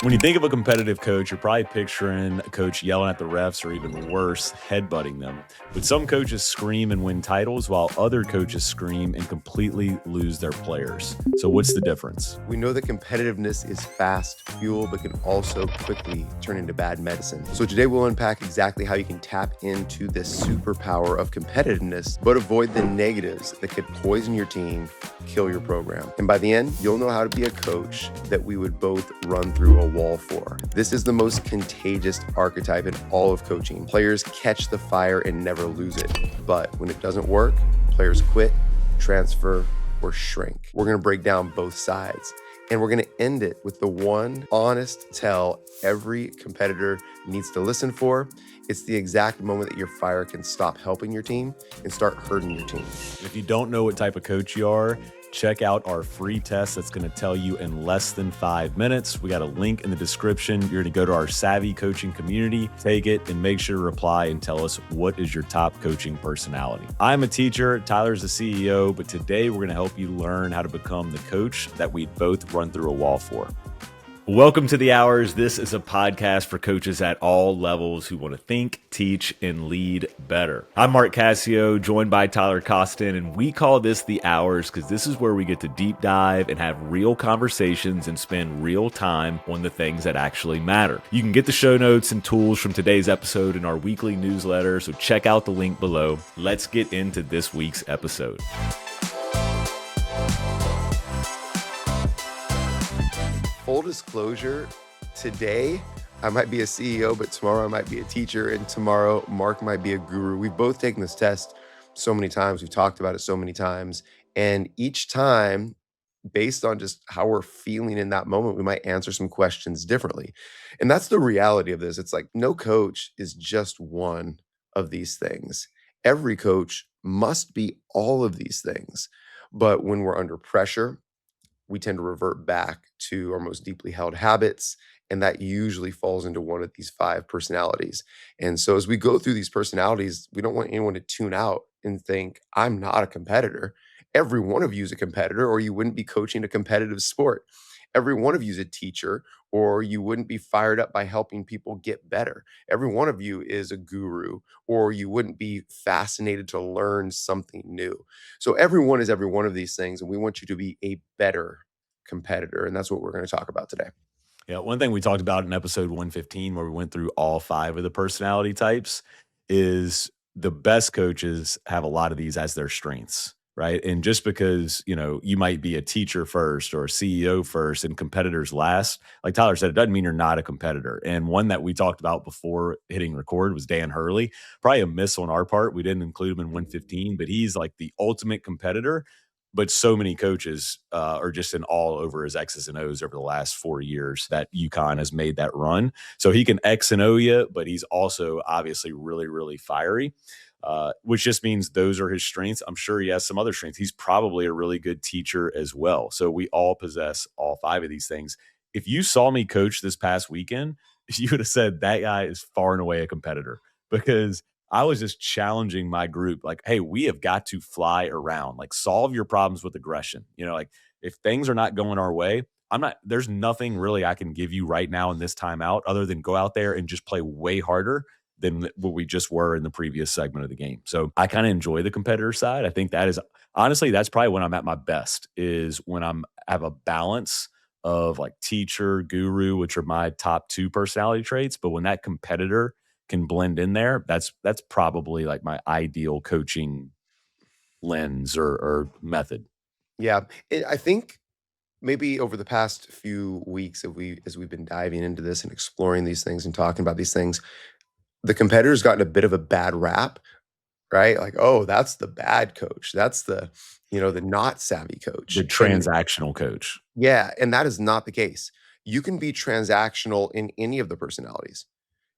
When you think of a competitive coach, you're probably picturing a coach yelling at the refs or even worse, headbutting them. But some coaches scream and win titles while other coaches scream and completely lose their players. So, what's the difference? We know that competitiveness is fast fuel, but can also quickly turn into bad medicine. So today we'll unpack exactly how you can tap into this superpower of competitiveness, but avoid the negatives that could poison your team, kill your program. And by the end, you'll know how to be a coach that we would both run through a wall for. This is the most contagious archetype in all of coaching. Players catch the fire and never lose it. But when it doesn't work, players quit, transfer, or shrink. We're going to break down both sides. And we're going to end it with the one honest tell every competitor needs to listen for. It's the exact moment that your fire can stop helping your team and start hurting your team. If you don't know what type of coach you are, check out our free test that's going to tell you in less than 5 minutes. We got a link in the description. You're going to go to our SAVI coaching community, take it, and make sure to reply and tell us what is your top coaching personality. I'm a teacher, Tyler's the CEO, but today we're going to help you learn how to become the coach that we both run through a wall for. Welcome to The Hours. This is a podcast for coaches at all levels who want to think, teach, and lead better. I'm Mark Cassio, joined by Tyler Costin, and we call this The Hours because this is where we get to deep dive and have real conversations and spend real time on the things that actually matter. You can get the show notes and tools from today's episode in our weekly newsletter, so check out the link below. Let's get into this week's episode. Full disclosure, today I might be a CEO, but tomorrow I might be a teacher, and tomorrow Mark might be a guru. We've both taken this test so many times. We've talked about it so many times. And each time, based on just how we're feeling in that moment, we might answer some questions differently. And that's the reality of this. It's like no coach is just one of these things. Every coach must be all of these things. But when we're under pressure, we tend to revert back to our most deeply held habits. And that usually falls into one of these 5 personalities. And so as we go through these personalities, we don't want anyone to tune out and think, I'm not a competitor. Every one of you is a competitor, or you wouldn't be coaching a competitive sport. Every one of you is a teacher, or you wouldn't be fired up by helping people get better. Every one of you is a guru, or you wouldn't be fascinated to learn something new. So everyone is every one of these things, and we want you to be a better competitor. And that's what we're going to talk about today. Yeah, one thing we talked about in episode 115, where we went through all 5 of the personality types, is the best coaches have a lot of these as their strengths, right? And just because, you might be a teacher first or a CEO first and competitors last, like Tyler said, it doesn't mean you're not a competitor. And one that we talked about before hitting record was Dan Hurley. Probably a miss on our part. We didn't include him in 115, but he's like the ultimate competitor. But so many coaches are just in all over his X's and O's over the last 4 years that UConn has made that run. So he can X and O you, but he's also obviously really, really fiery, which just means those are his strengths. I'm sure he has some other strengths. He's probably a really good teacher as well. So we all possess all 5 of these things. If you saw me coach this past weekend, you would have said that guy is far and away a competitor, because I was just challenging my group, like, hey, we have got to fly around, like solve your problems with aggression. Like if things are not going our way, there's nothing really I can give you right now in this timeout other than go out there and just play way harder than what we just were in the previous segment of the game. So I kind of enjoy the competitor side. I think that is, honestly, that's probably when I'm at my best, is when have a balance of like teacher, guru, which are my top 2 personality traits. But when that competitor can blend in there, that's probably like my ideal coaching lens or method. Yeah. I think maybe over the past few weeks, as we've been diving into this and exploring these things and talking about these things, the competitor's gotten a bit of a bad rap, right? Like, oh, that's the bad coach. That's the not savvy coach. The transactional coach. Yeah. And that is not the case. You can be transactional in any of the personalities.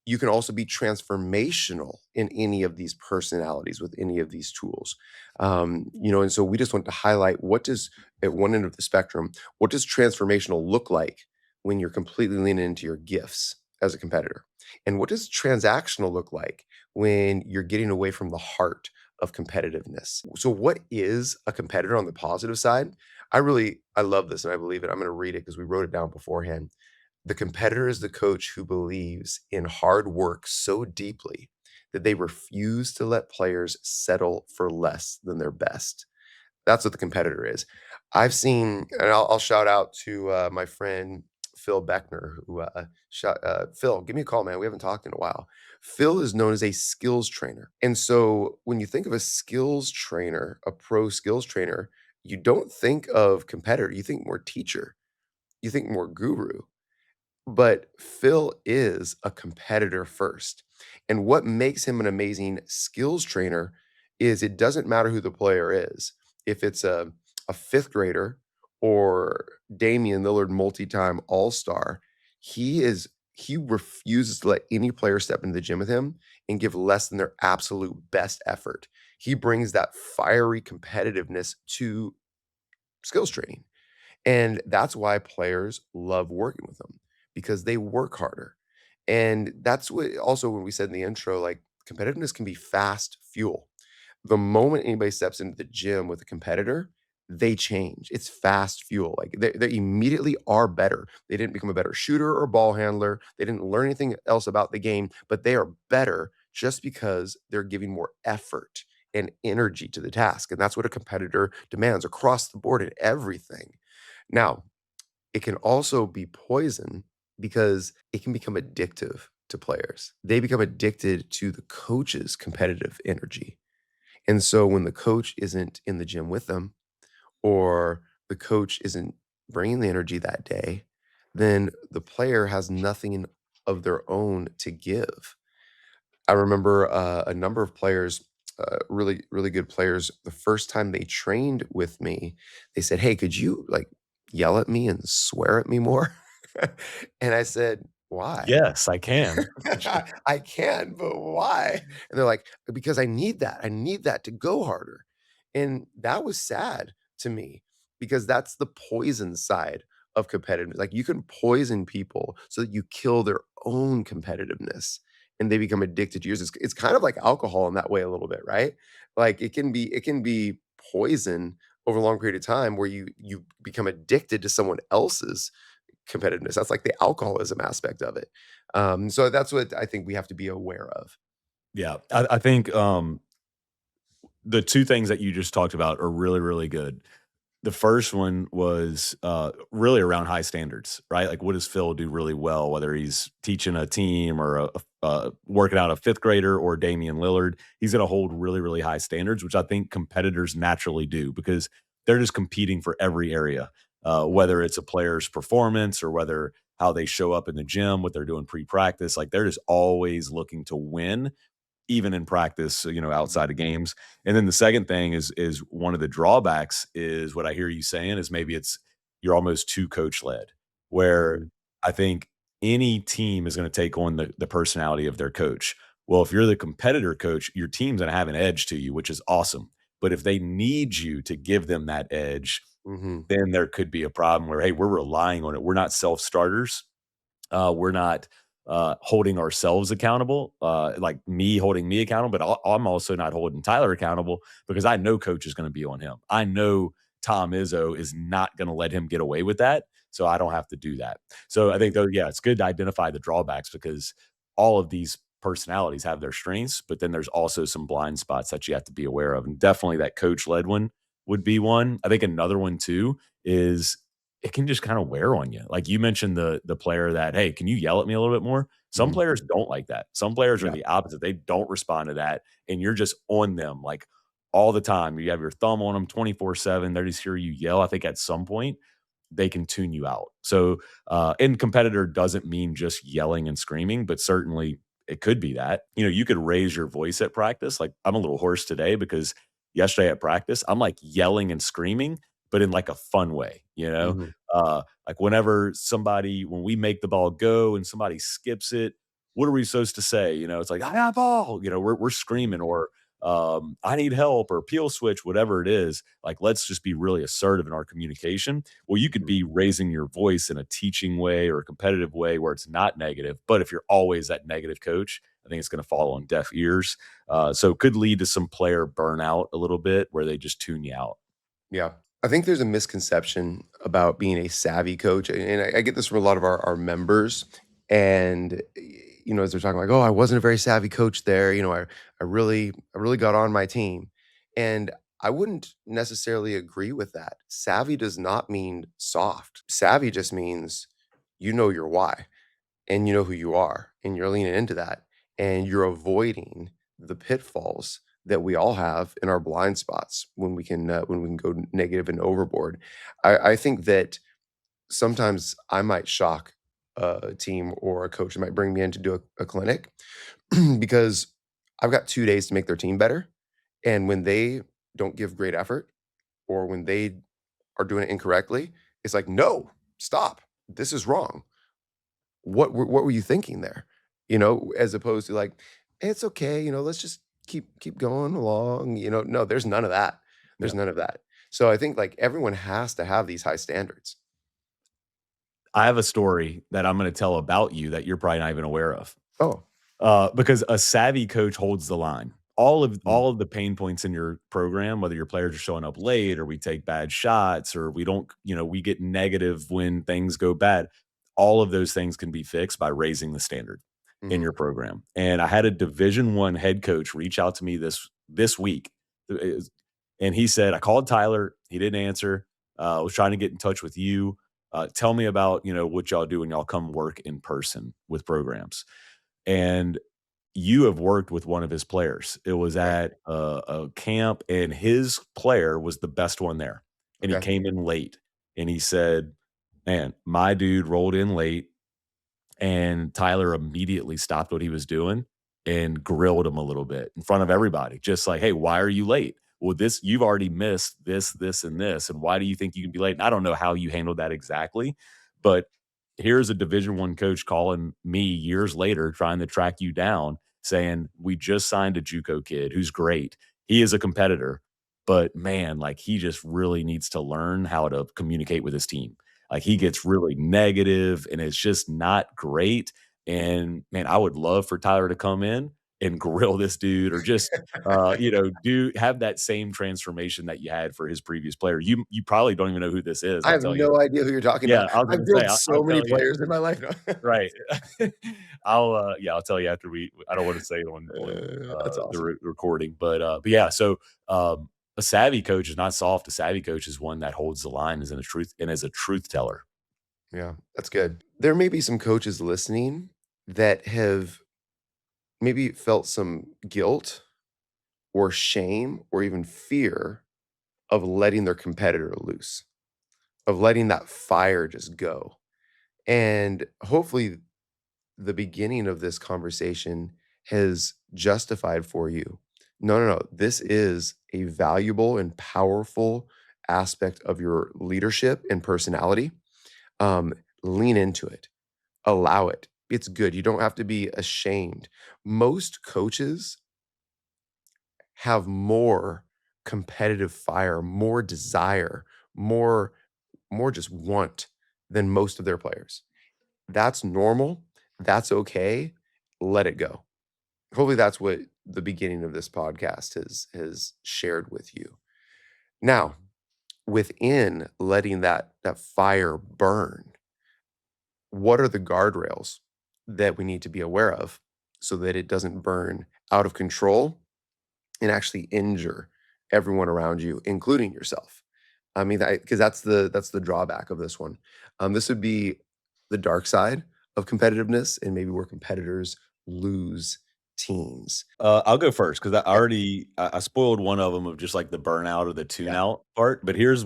You can also be transformational in any of these personalities with any of these tools. And so we just want to highlight, at one end of the spectrum, what does transformational look like when you're completely leaning into your gifts as a competitor? And what does transactional look like when you're getting away from the heart of competitiveness? So what is a competitor on the positive side? I love this and I believe it. I'm going to read it because we wrote it down beforehand. The competitor is the coach who believes in hard work so deeply that they refuse to let players settle for less than their best. That's what the competitor is. I've seen, and I'll shout out to my friend Phil Beckner, who Phil, give me a call, man. We haven't talked in a while. Phil is known as a skills trainer, and so when you think of a skills trainer, a pro skills trainer, you don't think of competitor. You think more teacher. You think more guru. But Phil is a competitor first. And what makes him an amazing skills trainer is it doesn't matter who the player is. If it's a fifth grader or Damian Lillard, multi-time all-star, he refuses to let any player step into the gym with him and give less than their absolute best effort. He brings that fiery competitiveness to skills training. And that's why players love working with them because they work harder. And that's what also when we said in the intro, like competitiveness can be fast fuel. The moment anybody steps into the gym with a competitor, they change. It's fast fuel. Like they immediately are better. They didn't become a better shooter or ball handler. They didn't learn anything else about the game, but they are better just because they're giving more effort and energy to the task. And that's what a competitor demands across the board in everything. Now, it can also be poison because it can become addictive to players. They become addicted to the coach's competitive energy. And so when the coach isn't in the gym with them or the coach isn't bringing the energy that day, then the player has nothing of their own to give. I remember a number of players, really, really good players. The first time they trained with me, they said, "Hey, could you like yell at me and swear at me more?" And I said, "Why?" Yes, I can. I can, but why? And they're like, "Because I need that. I need that to go harder." And that was sad to me because that's the poison side of competitiveness. Like you can poison people so that you kill their own competitiveness and they become addicted to yours. It's kind of like alcohol in that way a little bit, right? Like it can be poison over a long period of time where you become addicted to someone else's competitiveness. That's like the alcoholism aspect of it. So that's what I think we have to be aware of. Yeah, I think, the 2 things that you just talked about are really, really good. The first one was, really around high standards, right? Like, what does Phil do really well, whether he's teaching a team or working out a 5th grader or Damian Lillard, he's gonna hold really, really high standards, which I think competitors naturally do because they're just competing for every area, whether it's a player's performance or whether how they show up in the gym, what they're doing pre-practice, like, they're just always looking to win even in practice, outside of games. And then the second thing is one of the drawbacks is what I hear you saying is maybe it's you're almost too coach led, where Mhm, I think any team is going to take on the personality of their coach. Well, if you're the competitor coach, your team's going to have an edge to you, which is awesome. But if they need you to give them that edge, mhm, then there could be a problem where, hey, we're relying on it. We're not self starters, we're not holding ourselves accountable, like me holding me accountable, but I'm also not holding Tyler accountable because I know coach is going to be on him. I know Tom Izzo is not going to let him get away with that. So I don't have to do that. So I think though, yeah, it's good to identify the drawbacks because all of these personalities have their strengths, but then there's also some blind spots that you have to be aware of. And definitely that coach led one would be one. I think another one too is it can just kinda wear on you. Like, you mentioned the player that, "Hey, can you yell at me a little bit more?" Some mhm. players don't like that. Some players are Yeah. the opposite. They don't respond to that, and you're just on them, like, all the time. You have your thumb on them 24/7. They just hear you yell. I think at some point, they can tune you out. So, and competitor doesn't mean just yelling and screaming, but certainly it could be that. You could raise your voice at practice. Like I'm a little hoarse today because yesterday at practice, I'm like yelling and screaming, but in like a fun way, you know? Mhm, Like when we make the ball go and somebody skips it, what are we supposed to say? It's like, I got ball, we're screaming or I need help or peel switch, whatever it is. Like, let's just be really assertive in our communication. Well, you could mhm. be raising your voice in a teaching way or a competitive way where it's not negative. But if you're always that negative coach, I think it's going to fall on deaf ears. So it could lead to some player burnout a little bit where they just tune you out. Yeah. I think there's a misconception about being a savvy coach, and I get this from a lot of our members. And as they're talking like, "Oh, I wasn't a very savvy coach there. I really got on my team," and I wouldn't necessarily agree with that. Savvy does not mean soft. Savvy just means you know your why and you know who you are and you're leaning into that and you're avoiding the pitfalls that we all have in our blind spots when we can go negative and overboard. I think that sometimes I might shock a team or a coach that might bring me in to do a clinic because I've got 2 days to make their team better, and when they don't give great effort or when they are doing it incorrectly, it's like, no, stop, this is wrong. What were you thinking there? As opposed to like, "It's okay, let's just keep going along," no, there's none of that. There's Yeah. none of that. So I think, like, everyone has to have these high standards. I have a story that I'm gonna tell about you that you're probably not even aware of. Oh. Because a savvy coach holds the line. All of Mm, all of the pain points in your program, whether your players are showing up late or we take bad shots or we don't, we get negative when things go bad. All of those things can be fixed by raising the standard in mhm, your program. And I had a Division One head coach reach out to me this week, and he said, "I called Tyler. He didn't answer. I was trying to get in touch with you. Tell me about what y'all do when y'all come work in person with programs." And you have worked with one of his players. It was okay, at a camp, and his player was the best one there, and he okay. came in late, and he said, "Man, my dude rolled in late, and Tyler immediately stopped what he was doing and grilled him a little bit in front of everybody, just like, 'Hey, why are you late? Well, this you've already missed this, this, and this, and why do you think you can be late?' And I don't know how you handled that exactly, but here's a Division One coach calling me years later, trying to track you down, saying, 'We just signed a JUCO kid who's great. He is a competitor, but man, like he just really needs to learn how to communicate with his team.' Like he Mhm. gets really negative and it's just not great. And man, I would love for Tyler to come in and grill this dude or just do have that same transformation that you had for his previous player. You probably don't even know who this is. I I'll have tell you. no idea who you're talking Yeah, about. I was I've gonna say, drilled I'll so many tell you. players in my life. No. Right. I'll tell you after I don't want to say it on That's the awesome. recording, but yeah, so a savvy coach is not soft. A savvy coach is one that holds the line as in a truth and as a truth teller. Yeah, that's good. There may be some coaches listening that have maybe felt some guilt or shame or even fear of letting their competitor loose, of letting that fire just go. And hopefully, the beginning of this conversation has justified for you. No, no, no. This is a valuable and powerful aspect of your leadership and personality. Um, Lean into it, allow it. It's good. You don't have to be ashamed. Most coaches have more competitive fire, more desire, more more just want than most of their players. That's normal. That's okay. Let it go. Hopefully that's what the beginning of this podcast has shared with you. Now, within letting that fire burn, what are the guardrails that we need to be aware of so that it doesn't burn out of control and actually injure everyone around you, including yourself? I mean, because that's the drawback of this one. This would be the dark side of competitiveness, and maybe where competitors lose teams. I'll go first because Yeah, I spoiled one of them of just like the burnout or the tune yeah, out part. But here's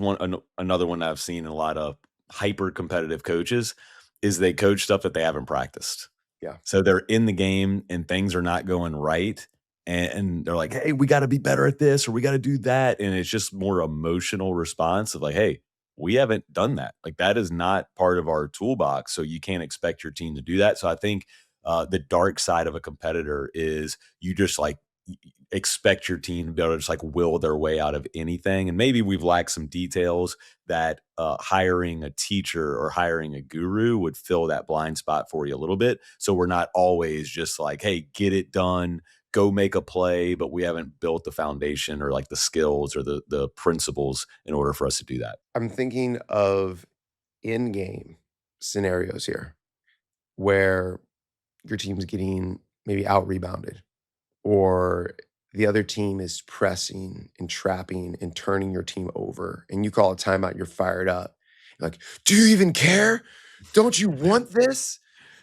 another one that I've seen in a lot of hyper competitive coaches is they coach stuff that they haven't practiced. yeah. So they're in the game and things are not going right. And they're like, "Hey, we got to be better at this or we got to do that." And it's just more emotional response of like, "Hey, we haven't done that. Like that is not part of our toolbox. So you can't expect your team to do that." So I think the dark side of a competitor is you just like expect your team to be able to just like will their way out of anything. And maybe we've lacked some details that hiring a teacher or hiring a guru would fill that blind spot for you a little bit. So we're not always just like, "Hey, get it done, go make a play, but we haven't built the foundation or like the skills or the principles in order for us to do that. I'm thinking of in-game scenarios here where your team's getting maybe out rebounded, or the other team is pressing and trapping and turning your team over, and you call a timeout, you're fired up. You're like, "Do you even care? Don't you want this?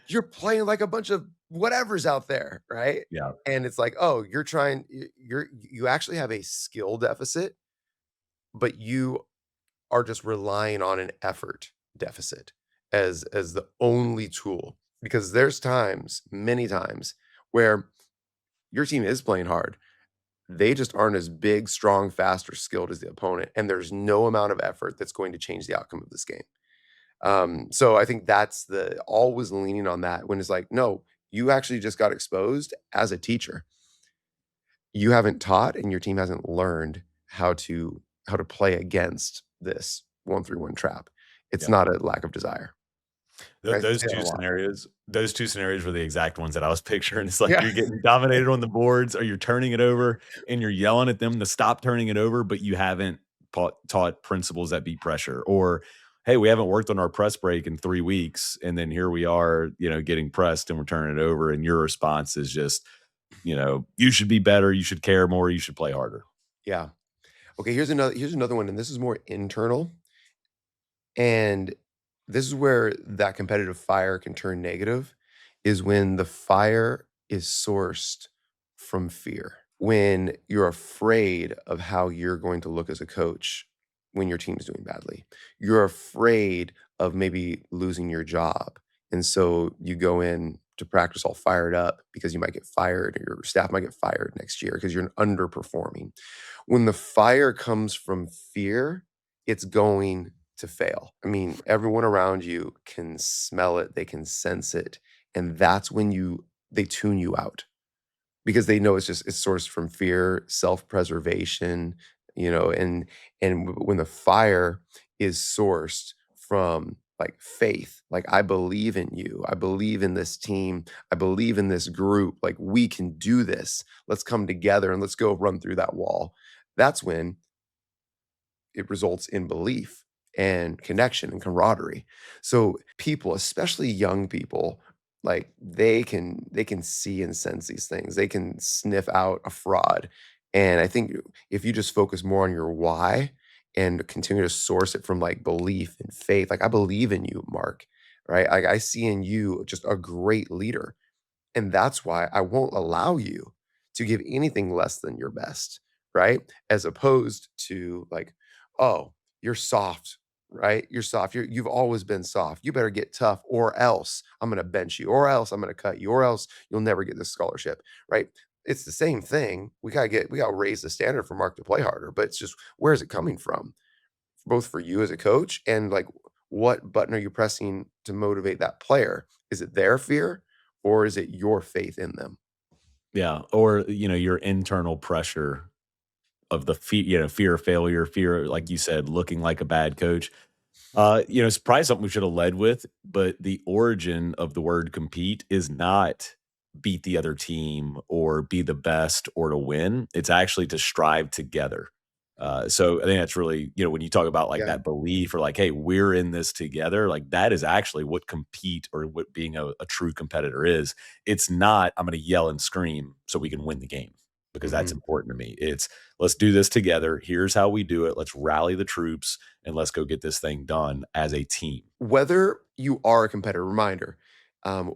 You're playing like a bunch of whatevers out there," right? Yeah. And it's like, "Oh, you're trying you actually have a skill deficit, but you are just relying on an effort deficit as the only tool." Because there's times, many times, where your team is playing hard. They just aren't as big, strong, fast, or skilled as the opponent, and there's no amount of effort that's going to change the outcome of this game. So I think that's the always leaning on that when it's like, no, you actually just got exposed as a teacher. You haven't taught and your team hasn't learned how to play against this 1-3-1 trap. It's Yeah. not a lack of desire. Th I those say that a 2 lot. scenarios those 2 scenarios were the exact ones that I was picturing. It's like Yeah. you're getting dominated on the boards or you're turning it over and you're yelling at them to stop turning it over, but you haven't taught principles that beat pressure. Or, "Hey, we haven't worked on our press break in 3 weeks, and then here we are, getting pressed and we're turning it over," and your response is just, "You should be better, you should care more, you should play harder." Yeah. Okay, here's another one, and this is more internal. And this is where that competitive fire can turn negative, is when the fire is sourced from fear. When you're afraid of how you're going to look as a coach when your team is doing badly. You're afraid of maybe losing your job. And so you go in to practice all fired up because you might get fired or your staff might get fired next year because you're underperforming. When the fire comes from fear, it's going to fail. I mean, everyone around you can smell it, they can sense it, and that's when they tune you out because they know it's sourced from fear, self-preservation, when the fire is sourced from like faith, like I believe in you, I believe in this team, I believe in this group, like we can do this. Let's come together and let's go run through that wall. That's when it results in belief and connection and camaraderie. So people, especially young people, like they can see and sense these things. They can sniff out a fraud. And I think if you just focus more on your why and continue to source it from like belief and faith, like I believe in you, Mark, right? Like I see in you just a great leader. And that's why I won't allow you to give anything less than your best, right? As opposed to like, oh, you're soft, right? You're soft. You've always been soft. You better get tough, or else I'm going to bench you, or else I'm going to cut you, or else you'll never get this scholarship, right? It's the same thing. We gotta raise the standard for Mark to play harder, but it's just where is it coming from? Both for you as a coach and like what button are you pressing to motivate that player? Is it their fear or is it your faith in them? Yeah, or, your internal pressure of the fear of failure, fear, like you said, looking like a bad coach. It's probably something we should have led with, but the origin of the word compete is not beat the other team or be the best or to win. It's actually to strive together. So I think that's really, when you talk about like Yeah. that belief or like, hey, we're in this together, like that is actually what compete or what being a true competitor is. It's not, I'm going to yell and scream so we can win the game because that's Mhm. important to me. It's let's do this together. Here's how we do it. Let's rally the troops and let's go get this thing done as a team. Whether you are a competitor, reminder,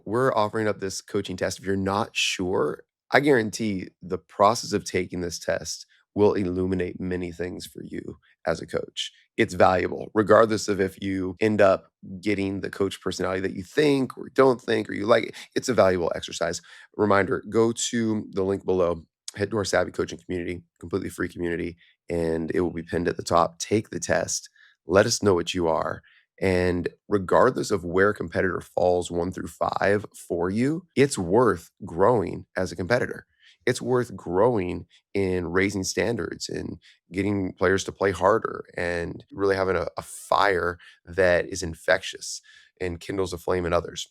we're offering up this coaching test. If you're not sure, I guarantee the process of taking this test will illuminate many things for you as a coach. It's valuable, regardless of if you end up getting the coach personality that you think or don't think or you like. It's a valuable exercise. Reminder, go to the link below, head to our Savvy coaching community, completely free community, and it will be pinned at the top. Take the test. Let us know what you are. And regardless of where a competitor falls 1 through 5 for you, it's worth growing as a competitor. It's worth growing in raising standards and getting players to play harder and really having a fire that is infectious and kindles a flame in others.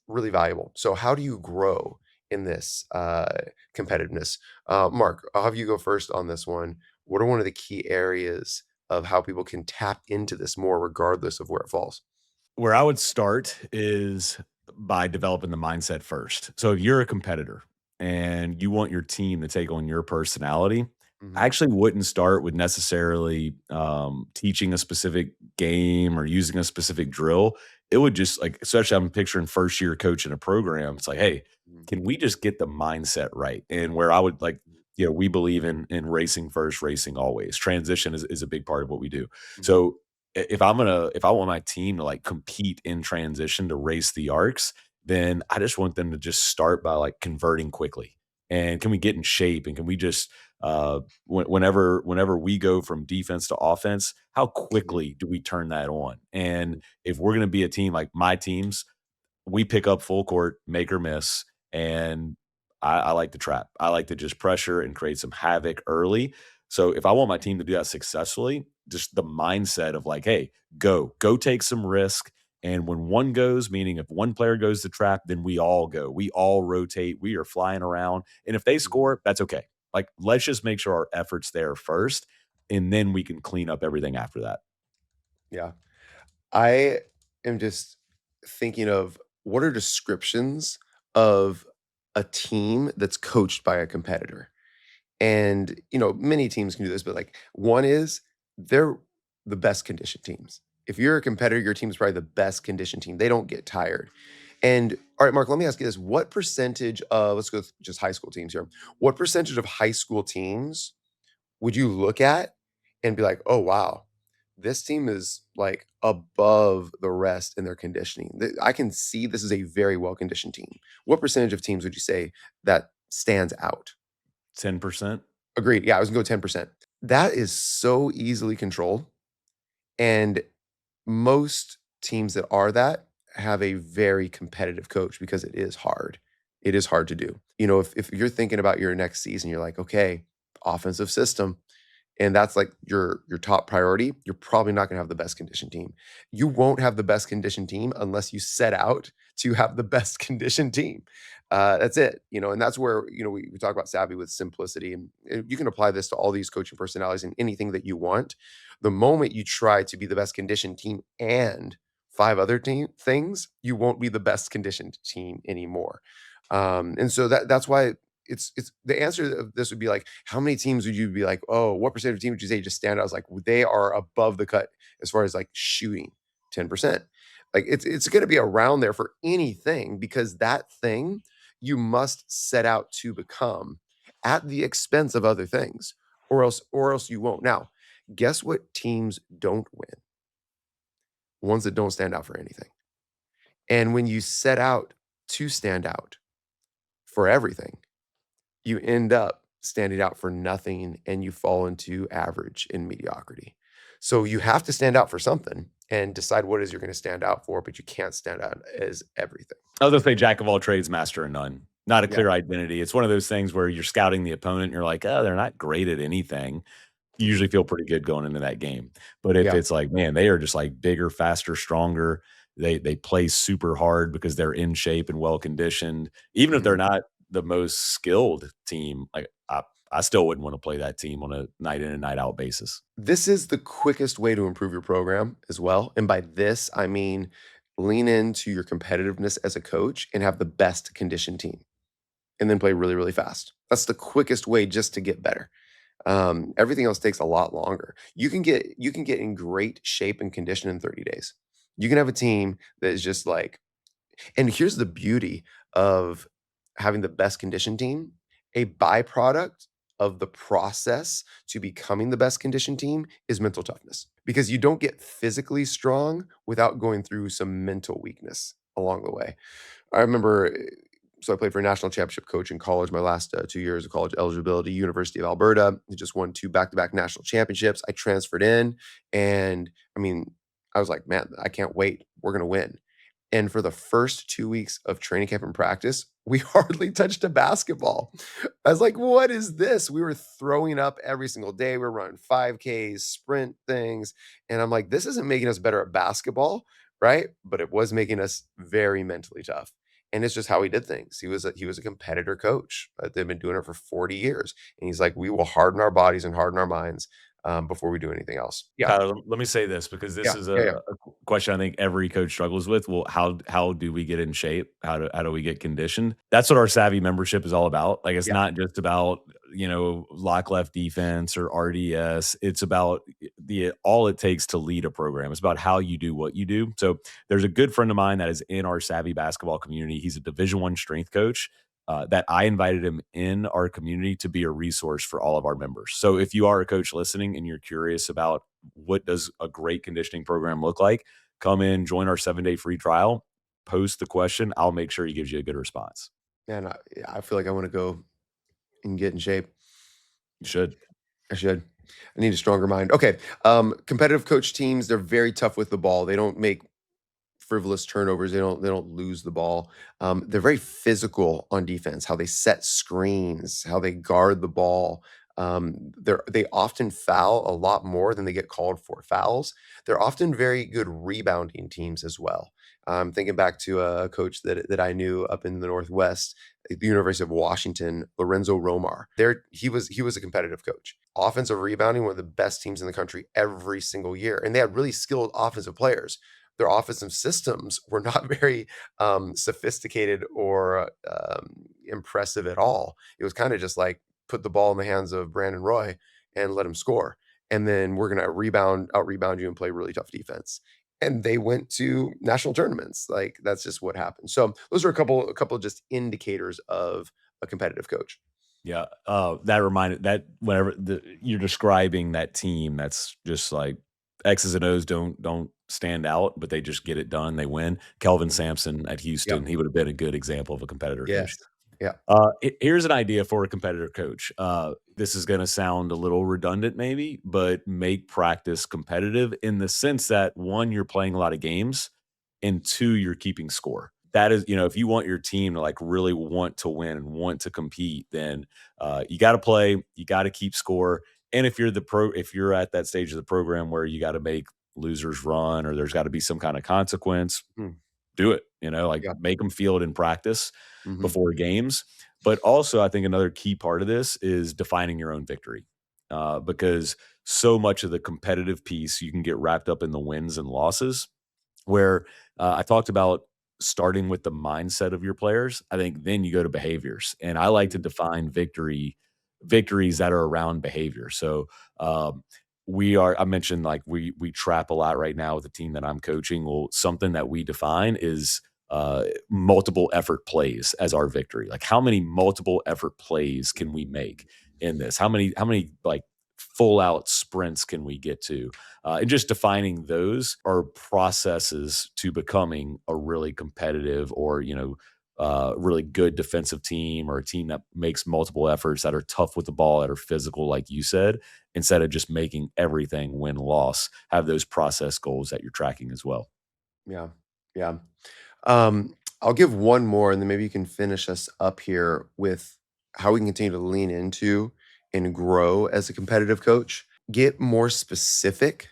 Really valuable. So, how do you grow in this competitiveness. Mark, I'll have you go first on this one. What are one of the key areas of how people can tap into this more, regardless of where it falls? Where I would start is by developing the mindset first. So if you're a competitor and you want your team to take on your personality, I Hmm. actually wouldn't start with necessarily teaching a specific game or using a specific drill. It would just like, especially I'm picturing first year coach in a program. It's like, hey, can we just get the mindset right? And where I would like, we believe in racing first, racing always. Transition is a big part of what we do. Hmm. So if I want my team to like compete in transition to race the arcs, then I just want them to just start by like converting quickly. And can we get in shape? And can we just whenever we go from defense to offense, how Hmm. quickly do we turn that on? And if we're going to be a team like my teams, we pick up full court, make or miss, and I like to trap. I like to just pressure and create some havoc early. So if I want my team to do that successfully, just the mindset of like, hey, go take some risk. And when one goes, meaning if one player goes to trap, then we all go. We all rotate. We are flying around. And if they Hmm. score, that's okay. Like, let's just make sure our effort's there first, and then we can clean up everything after that. Yeah. I am just thinking of what are descriptions of a team that's coached by a competitor. And, many teams can do this, but like one is they're the best conditioned teams. If you're a competitor, your team's probably the best conditioned team. They don't get tired. And all right, Mark, let me ask you this. What percentage of, let's go with just high school teams here. What percentage of high school teams would you look at and be like, "Oh, wow, this team is, like, above the rest in their conditioning. I can see this is a very well-conditioned team." What percentage of teams would you say that stands out? 10%. Agreed, yeah, I was gonna go 10%. That is so easily controlled, and most teams that are that have a very competitive coach because it is hard. It is hard to do. If you're thinking about your next season, you're like, "Okay, offensive system." And that's like your top priority, you're probably not gonna have the best conditioned team. You won't have the best conditioned team unless you set out to have the best conditioned team. That's it, and that's where, we talk about savvy with simplicity, and you can apply this to all these coaching personalities and anything that you want. The moment you try to be the best conditioned team and 5 other team things, you won't be the best conditioned team anymore. And so that's why it's the answer of this would be like, how many teams would you be like, oh, what percent of teams would you say just stand out? I was like, they are above the cut as far as like shooting 10%. Like it's going to be around there for anything because that thing you must set out to become at the expense of other things, or else you won't. Now, guess what teams don't win? Ones that don't stand out for anything. And when you set out to stand out for everything, you end up standing out for nothing and you fall into average and mediocrity. So you have to stand out for something and decide what it is you're going to stand out for, but you can't stand out as everything. I was gonna say jack of all trades, master of none. Not a Yeah. clear identity. It's one of those things where you're scouting the opponent, and you're like, "Oh, they're not great at anything." You Mhm. usually feel pretty good going into that game. But if Yeah. it's like, man, they are just like bigger, faster, stronger. They play super hard because they're in shape and well conditioned. Even if they're Mhm. not the most skilled team, like I still wouldn't want to play that team on a night in and night out basis. This is the quickest way to improve your program as well. And by this, I mean lean into your competitiveness as a coach and have the best conditioned team and then play really, really fast. That's the quickest way just to get better. Everything else takes a lot longer. You can get in great shape and condition in 30 days. You can have a team that is just like, and here's the beauty of having the best conditioned team. A byproduct of the process to becoming the best conditioned team is mental toughness because you don't get physically strong without going through some mental weakness along the way. I remember, so I played for a national championship coach in college my last 2 years of college eligibility, University of Alberta. He just won 2 back-to-back national championships. I transferred in, and, I mean, I was like, "Man, I can't wait. We're gonna win." And for the first 2 weeks of training camp and practice, we hardly touched a basketball. I was like, "What is this?" We were throwing up every single day. We're running 5Ks, sprint things, and I'm like, "This isn't making us better at basketball," right? But it was making us very mentally tough. And it's just how he did things. He was a competitor coach. They've been doing it for 40 years, and he's like, "We will harden our bodies and harden our minds, before we do anything else." Yeah, Tyler, let me say this because this yeah, is yeah, yeah, a question I think every coach struggles with. Well, how do we get in shape? How do we get conditioned? That's what our Savvy membership is all about. Like, it's yeah, not just about, lock left defense or RDS. It's about the all it takes to lead a program. It's about how you do what you do. So there's a good friend of mine that is in our Savvy basketball community. He's a Division I strength coach. That I invited him in our community to be a resource for all of our members. So if you are a coach listening and you're curious about what does a great conditioning program look like, come in, join our 7-day free trial, post the question. I'll make sure he gives you a good response. man, I feel like I wanna go and get in shape. You should. I should. I need a stronger mind. Okay, competitive coach teams, they're very tough with the ball. They don't make frivolous turnovers. They don't lose the ball. They're very physical on defense, how they set screens, how they guard the ball. They often foul a lot more than they get called for fouls. They're often very good rebounding teams as well. Thinking back to a coach that I knew up in the Northwest, at the University of Washington, Lorenzo Romar. There, he was a competitive coach. Offensive rebounding, one of the best teams in the country every single year, and they had really skilled offensive players. Their offensive systems were not very sophisticated or impressive at all. It was kind of just like put the ball in the hands of Brandon Roy and let him score, and then we're gonna out rebound you and play really tough defense. And they went to national tournaments. Like that's just what happened. So those are a couple of just indicators of a competitive coach. Yeah. That reminded that whenever you're describing that team, that's just like X's and O's don't stand out, but they just get it done. They win. Kelvin Mhm. Sampson at Yep. Houston, he would have been a good example of a competitor coach. Yes. Yeah. Here's an idea for a competitor coach. This is going to sound a little redundant, maybe, but make practice competitive in the sense that one, you're playing a lot of games, and two, you're keeping score. That is, if you want your team to like really want to win and want to compete, then you got to play, you got to keep score. And if you're at that stage of the program where you got to make losers run or there's got to be some kind of consequence, Mm. do it, like Yeah. make them feel it in practice Mhm. before games. But also, I think another key part of this is defining your own victory, because so much of the competitive piece you can get wrapped up in the wins and losses. Where I talked about starting with the mindset of your players. I think then you go to behaviors, and I like to Mhm. define victories that are around behavior. So um, I mentioned like we trap a lot right now with the team that I'm coaching. Well, something that we define is multiple effort plays as our victory. Like how many multiple effort plays can we make in this? How many like full out sprints can we get to? And just defining those are processes to becoming a really competitive or really good defensive team or a team that makes multiple efforts that are tough with the ball that are physical, like you said, instead of just making everything win loss. Have those process goals that you're tracking as well. Yeah. Yeah. I'll give one more, and then maybe you can finish us up here with how we can continue to lean into and grow as a competitive coach. Get more specific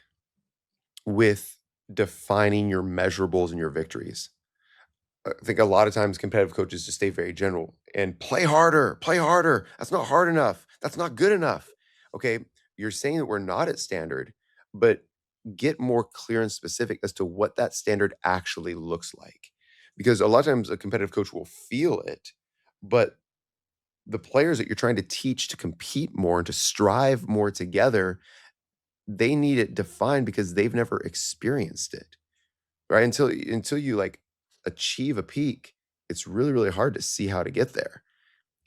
with defining your measurables and your victories. I think a lot of times competitive coaches just stay very general and play harder, play harder. That's not hard enough. That's not good enough. Okay. You're saying that we're not at standard, but get more clear and specific as to what that standard actually looks like. Because a lot of times a competitive coach will feel it, but the players that you're trying to teach to compete more and to strive more together, they need it defined because they've never experienced it. Right? Until you, like, achieve a peak, it's really, really hard to see how to get there.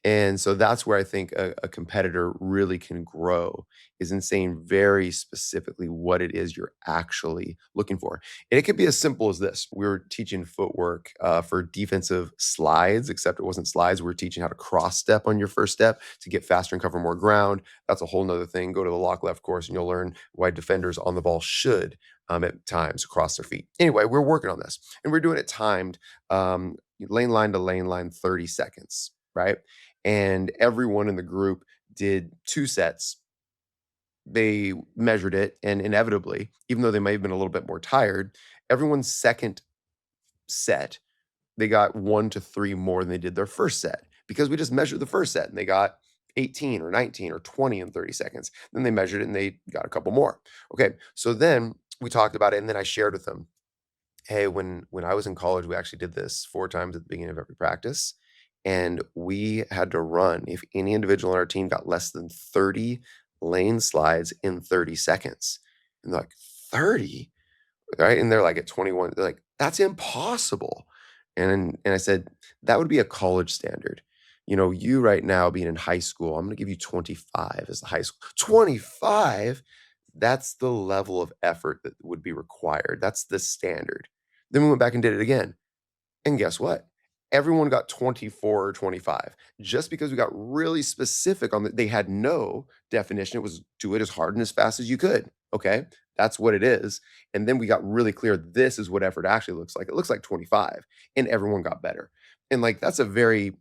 And so that's where I think a competitor really can grow is in saying very specifically what it is you're actually looking for. And it could be as simple as this. We were teaching footwork for defensive slides, except it wasn't slides. We were teaching how to cross step on your first step to get faster and cover more ground. That's a whole nother thing. Go to the lock left course and you'll learn why defenders on the ball should at times cross their feet. Anyway, we're working on this and we're doing it timed lane line to lane line 30 seconds, right? And everyone in the group did 2 sets. They measured it, and inevitably, even though they may have been a little bit more tired, everyone's second set they got 1 to 3 more than they did their first set because we just measured the first set and they got 18 or 19 or 20 in 30 seconds. Then they measured it and they got a couple more. Okay. So then we talked about it and then I shared with them, hey, when I was in college, we actually did this 4 times at the beginning of every practice. And we had to run if any individual on our team got less than 30 lane slides in 30 seconds. And they're like, 30? Right? And they're like at 21, they're like, that's impossible. And I said, that would be a college standard. You know, you right now being in high school, I'm going to give you 25 as the high school. 25? That's the level of effort that would be required. That's the standard. Then we went back and did it again. And guess what? Everyone got 24 or 25 just because we got really specific on they had no definition. It was do it as hard and as fast as you could. Okay. That's what it is. And then we got really clear. This is what effort actually looks like. It looks like 25 and everyone got better. And like, that's a very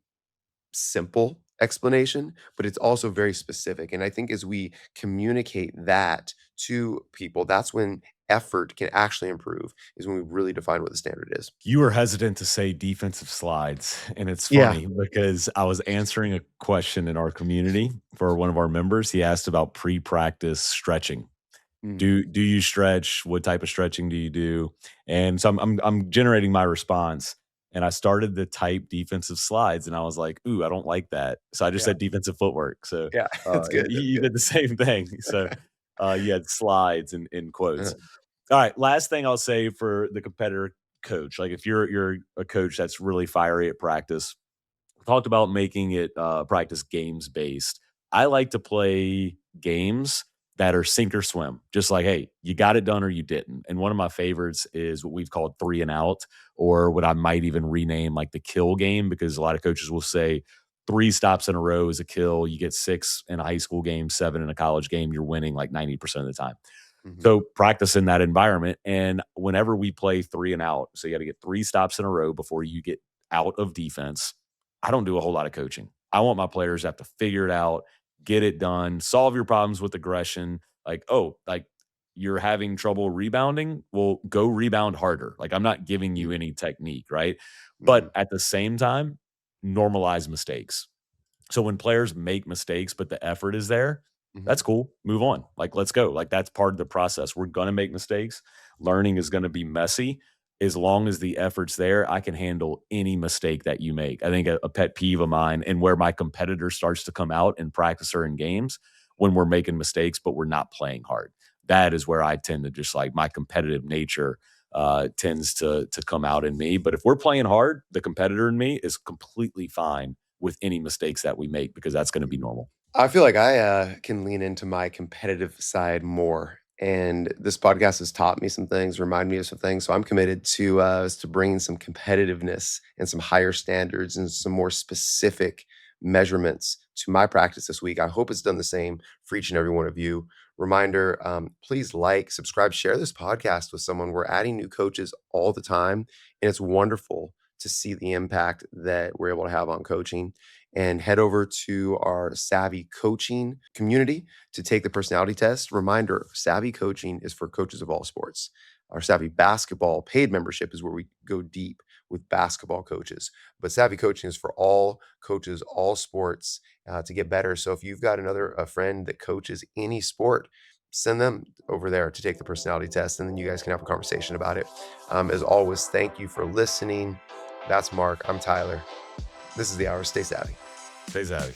simple explanation, but it's also very specific. And I think as we communicate that to people, that's when effort can actually improve, is when we really define what the standard is. You were hesitant to say defensive slides, and it's Yeah. funny because I was answering a question in our community for one of our members. He asked about pre-practice stretching. Mm, Do you stretch? What type of stretching do you do? And so I'm generating my response, and I started to type defensive slides, and I was like, "Ooh, I don't like that." So I just yeah. said defensive footwork. So Yeah. That's good. you, That's you good. did the same thing. So you had slides in Uh, quotes. All right, last thing I'll say for the competitor coach, like if you're a coach that's really fiery at practice, talked about making it practice games based. I like to play games that are sink or swim. Just like, hey, you got it done or you didn't. And one of my favorites is what we've called 3 and out, or what I might even rename like the kill game, because a lot of coaches will say 3 stops in a row is a kill. You get 6 in a high school game, 7 in a college game, you're winning like 90% of the time. mhm, So practice in that environment. And whenever we play 3 and out, so you got to get 3 stops in a row before you get out of defense. I don't do a whole lot of coaching. I want my players to have to figure it out, get it done, solve your problems with aggression. Like, oh, like you're having trouble rebounding. Well, go rebound harder. Like, I'm not giving you mhm, any technique, right? mhm, But at the same time, normalize mistakes. So when players make mistakes, but the effort is there, mhm, that's cool. Move on. Like, let's go. Like, that's part of the process. We're going to make mistakes. Learning is going to be messy. As long as the effort's there, I can handle any mistake that you make. I think a pet peeve of mine, and where my competitor starts to come out in practice or in games, when we're making mistakes, but we're not playing hard. That is where I tend to just like my competitive nature tends to come out in me. But if we're playing hard, the competitor in me is completely fine with any mistakes that we make, because that's going to be mhm. normal. I feel like I can lean into my competitive side more, and this podcast has taught me some things, remind me of some things. So I'm committed to bringing some competitiveness and some higher standards and some more specific measurements to my practice this week. I hope it's done the same for each and every one of you. Reminder: please like, subscribe, share this podcast with someone. We're adding new coaches all the time, and it's wonderful to see the impact that we're able to have on coaching. And head over to our SAVI coaching community to take the personality test. Reminder: SAVI coaching is for coaches of all sports. Our SAVI basketball paid membership is where we go deep with basketball coaches. But SAVI coaching is for all coaches, all sports, to get better. So if you've got a friend that coaches any sport, send them over there to take the personality test, and then you guys can have a conversation about it. As always, thank you for listening. That's Mark. I'm Tyler. This is the Hour. Stay savvy. Stay savvy.